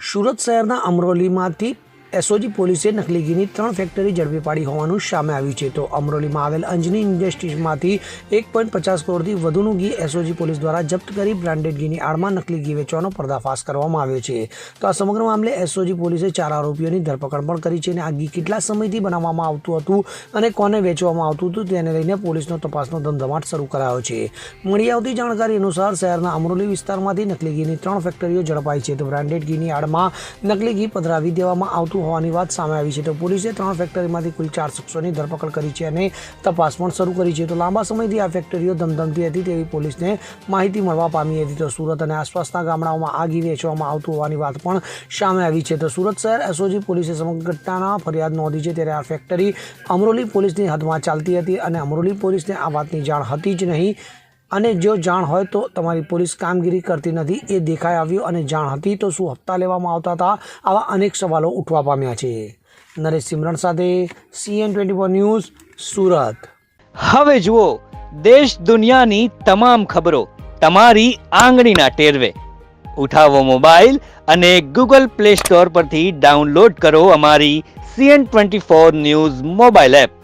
સુરત શહેરના અમરોલીમાંથી એસઓજી પોલીસે નકલી ઘીની 3 ફેક્ટરી ઝડપી પાડી હોવાનું સામે આવ્યું છે. તો અમરોલીમાં આવેલ અંજની ઇન્ડસ્ટ્રીઝમાંથી 1.50 કરોડથી વધુનું ઘી એસઓજી પોલીસ દ્વારા જપ્ત કરી બ્રાન્ડેડ ઘીની આડમાં નકલી ઘી વેચવાનો પર્દાફાશ કરવામાં આવ્યો છે. તો આ સમગ્ર મામલે એસઓજી પોલીસે 4 આરોપીઓની ધરપકડ પણ કરી છે અને આ ઘી કેટલા સમયથી બનાવવામાં આવતું હતું અને કોને વેચવામાં આવતું હતું તેને લઈને પોલીસનો તપાસનો ધમધમાટ શરૂ કરાયો છે. મળી આવતી જાણકારી અનુસાર શહેરના અમરોલી વિસ્તારમાંથી નકલી ઘીની 3 ફેક્ટરીઓ ઝડપાઈ છે. તો બ્રાન્ડેડ ઘીની આડમાં નકલી ઘી પધરાવી દેવામાં આવતું હોવાની વાત સામે આવી છે. તો પોલીસે 3 ફેક્ટરીમાંથી કુલ 4 શખ્સોની ધરપકડ કરી છે અને તપાસ પણ શરૂ કરી છે. તો લાંબા સમયથી આ ફેક્ટરીઓ ધમધમતી હતી તેવી પોલીસને માહિતી મળવા પામી હતી. તો સુરત અને આસપાસના ગામડાઓમાં આ ઘી વેચવામાં આવતું હોવાની વાત પણ સામે આવી છે. તો સુરત શહેર એસઓજી પોલીસે સમગ્ર ઘટનાના ફરિયાદ નોંધી છે. ત્યારે આ ફેક્ટરી અમરોલી પોલીસની હદમાં ચાલતી હતી અને અમરોલી પોલીસને આ વાતની જાણ હતી જ નહીં. અને જો જાણ હોય તો તમારી પોલીસ કામગીરી કરતી નથી એ દેખાઈ આવ્યું અને જાણ હતી તો શું હપ્તા લેવામાં આવતા હતા? આવા અનેક સવાલો ઉઠવા પામ્યા છે. નરેશ સિમરણ સાથે CN24 ન્યૂઝ સુરત. હવે જુઓ દેશ દુનિયાની તમામ ખબરો તમારી આંગળીના ટેરવે. ઉઠાવો મોબાઈલ અને Google Play Store પરથી ડાઉનલોડ કરો અમારી CN24 ન્યૂઝ મોબાઈલ એપ.